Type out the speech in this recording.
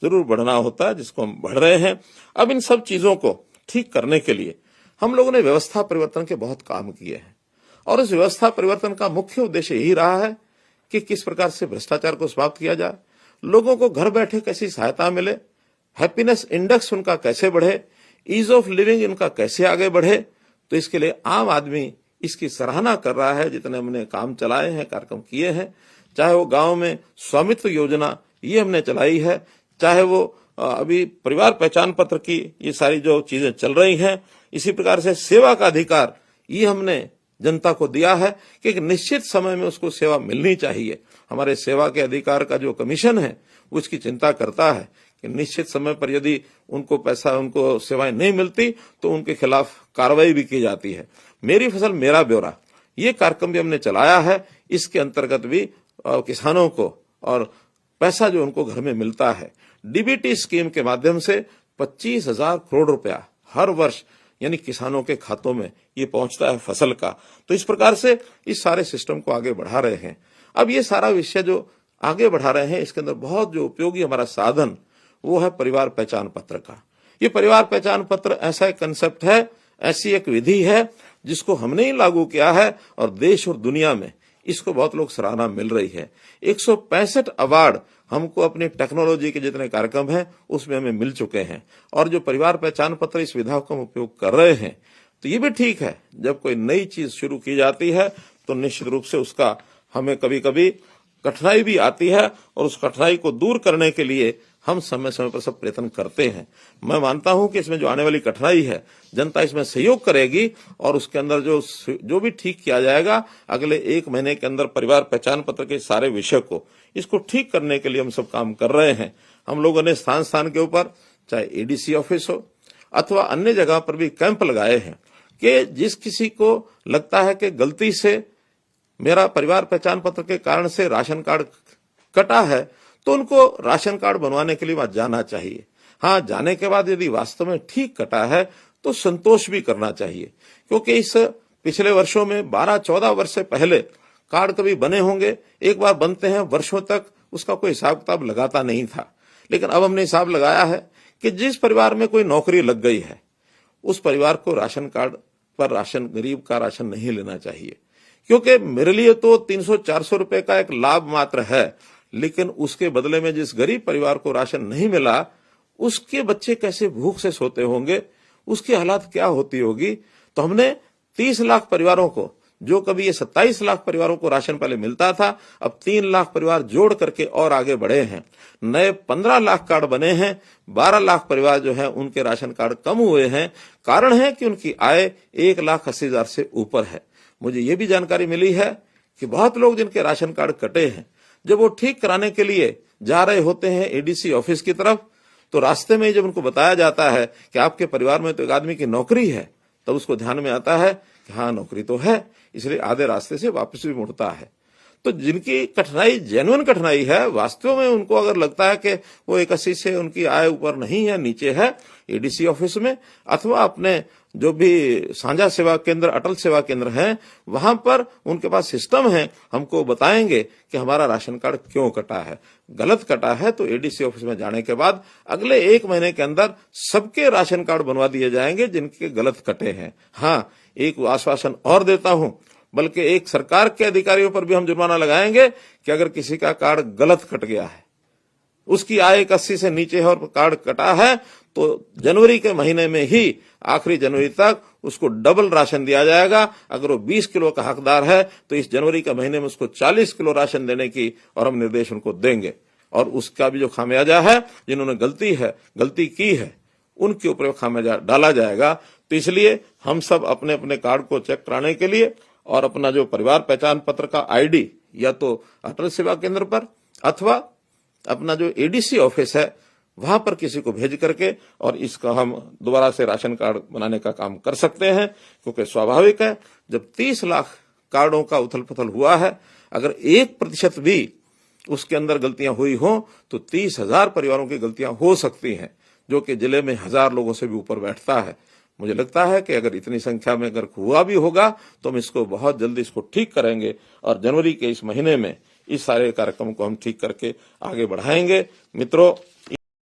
जरूर बढ़ना होता है, जिसको हम बढ़ रहे हैं। अब इन सब चीजों को ठीक करने के लिए हम लोगों ने व्यवस्था परिवर्तन के बहुत काम किए हैं, और इस व्यवस्था परिवर्तन का मुख्य उद्देश्य यही रहा है कि किस प्रकार से भ्रष्टाचार को समाप्त किया जाए, लोगों को घर बैठे कैसी सहायता मिले, हैप्पीनेस इंडेक्स उनका कैसे बढ़े, ईज ऑफ लिविंग इनका कैसे आगे बढ़े। तो इसके लिए आम आदमी इसकी सराहना कर रहा है। जितने हमने काम चलाए हैं, कार्यक्रम किए हैं, चाहे वो गांव में स्वामित्व योजना ये हमने चलाई है, चाहे वो अभी परिवार पहचान पत्र की ये सारी जो चीजें चल रही हैं, इसी प्रकार से सेवा का अधिकार ये हमने जनता को दिया है कि एक निश्चित समय में उसको सेवा मिलनी चाहिए। हमारे सेवा के अधिकार का जो कमीशन है वो इसकी चिंता करता है कि निश्चित समय पर यदि उनको पैसा, उनको सेवाएं नहीं मिलती तो उनके खिलाफ कार्रवाई भी की जाती है। मेरी फसल मेरा ब्यौरा ये कार्यक्रम भी हमने चलाया है। इसके अंतर्गत भी किसानों को और पैसा जो उनको घर में मिलता है, डीबीटी स्कीम के माध्यम से 25,000 करोड़ रुपया हर वर्ष यानी किसानों के खातों में ये पहुंचता है फसल का। तो इस प्रकार से इस सारे सिस्टम को आगे बढ़ा रहे हैं। अब ये सारा विषय जो आगे बढ़ा रहे हैं, इसके अंदर बहुत जो उपयोगी हमारा साधन वो है परिवार पहचान पत्र का। ये परिवार पहचान पत्र ऐसा एक कंसेप्ट है, ऐसी एक विधि है जिसको हमने ही लागू किया है, और देश और दुनिया में इसको बहुत लोग सराहना मिल रही है। 165 अवार्ड हमको अपनी टेक्नोलॉजी के जितने कार्यक्रम हैं उसमें हमें मिल चुके हैं। और जो परिवार पहचान पत्र इस विधा को हम उपयोग कर रहे हैं, तो ये भी ठीक है। जब कोई नई चीज शुरू की जाती है तो निश्चित रूप से उसका हमें कभी कभी कठिनाई भी आती है, और उस कठिनाई को दूर करने के लिए हम समय समय पर सब प्रयत्न करते हैं। मैं मानता हूं कि इसमें जो आने वाली कठिनाई है, जनता इसमें सहयोग करेगी, और उसके अंदर जो भी ठीक किया जाएगा, अगले 1 महीने के अंदर परिवार पहचान पत्र के सारे विषय को इसको ठीक करने के लिए हम सब काम कर रहे हैं। हम लोगों ने स्थान स्थान के ऊपर, चाहे एडीसी ऑफिस हो अथवा अन्य जगह पर भी कैंप लगाए हैं कि जिस किसी को लगता है कि गलती से मेरा परिवार पहचान पत्र के कारण से राशन कार्ड कटा है, तो उनको राशन कार्ड बनवाने के लिए वहां जाना चाहिए। हाँ, जाने के बाद यदि वास्तव में ठीक कटा है तो संतोष भी करना चाहिए, क्योंकि इस पिछले वर्षों में 12-14 वर्ष से पहले कार्ड कभी बने होंगे, एक बार बनते हैं, वर्षों तक उसका कोई हिसाब किताब लगाता नहीं था। लेकिन अब हमने हिसाब लगाया है कि जिस परिवार में कोई नौकरी लग गई है, उस परिवार को राशन कार्ड पर राशन, गरीब का राशन नहीं लेना चाहिए। क्योंकि मेरे लिए तो 300-400 रुपए का एक लाभ मात्र है, लेकिन उसके बदले में जिस गरीब परिवार को राशन नहीं मिला, उसके बच्चे कैसे भूख से सोते होंगे, उसकी हालात क्या होती होगी। तो हमने 30 लाख परिवारों को, जो कभी ये 27 लाख परिवारों को राशन पहले मिलता था, अब 3 लाख परिवार जोड़ करके और आगे बढ़े हैं। नए 15 लाख कार्ड बने हैं। 12 लाख परिवार जो है उनके राशन कार्ड कम हुए हैं। कारण है कि उनकी आय 1,80,000 से ऊपर है। मुझे ये भी जानकारी मिली है कि बहुत लोग जिनके राशन कार्ड कटे हैं, जब वो ठीक कराने के लिए जा रहे होते हैं एडीसी ऑफिस की तरफ, तो रास्ते में जब उनको बताया जाता है कि आपके परिवार में तो एक आदमी की नौकरी है, तब उसको ध्यान में आता है कि हाँ, नौकरी तो है, इसलिए आधे रास्ते से वापस भी मुड़ता है। तो जिनकी कठिनाई जेन्युइन कठिनाई है, वास्तव में उनको अगर लगता है कि वो 81 से उनकी आय ऊपर नहीं है, नीचे है, एडीसी ऑफिस में अथवा अपने जो भी साझा सेवा केंद्र, अटल सेवा केंद्र हैं, वहां पर उनके पास सिस्टम है, हमको बताएंगे कि हमारा राशन कार्ड क्यों कटा है। गलत कटा है तो एडीसी ऑफिस में जाने के बाद अगले 1 महीने के अंदर सबके राशन कार्ड बनवा दिए जाएंगे जिनके गलत कटे हैं। हाँ, एक आश्वासन और देता हूं, बल्कि एक सरकार के अधिकारियों पर भी हम जुर्माना लगाएंगे कि अगर किसी का कार्ड गलत कट गया है, उसकी आय 80 से नीचे है और कार्ड कटा है, तो जनवरी के महीने में ही आखिरी जनवरी तक उसको डबल राशन दिया जाएगा। अगर वो 20 किलो का हकदार है तो इस जनवरी के महीने में उसको 40 किलो राशन देने की और हम निर्देश उनको देंगे। और उसका भी जो खामियाजा है, जिन्होंने गलती की है, उनके ऊपर खामियाजा डाला जाएगा। तो इसलिए हम सब अपने अपने कार्ड को चेक कराने के लिए और अपना जो परिवार पहचान पत्र का आईडी या तो अटल सेवा केंद्र पर अथवा अपना जो एडीसी ऑफिस है वहां पर किसी को भेज करके और इसका हम दोबारा से राशन कार्ड बनाने का काम कर सकते हैं। क्योंकि स्वाभाविक है, जब 30 लाख कार्डों का उथल पुथल हुआ है, अगर 1% भी उसके अंदर गलतियां हुई हो तो 30,000 परिवारों की गलतियां हो सकती हैं, जो कि जिले में 1000 लोगों से भी ऊपर बैठता है। मुझे लगता है कि अगर इतनी संख्या में अगर हुआ भी होगा तो हम इसको बहुत जल्दी इसको ठीक करेंगे और जनवरी के इस महीने में इस सारे कार्यक्रम को हम ठीक करके आगे बढ़ाएंगे। मित्रों,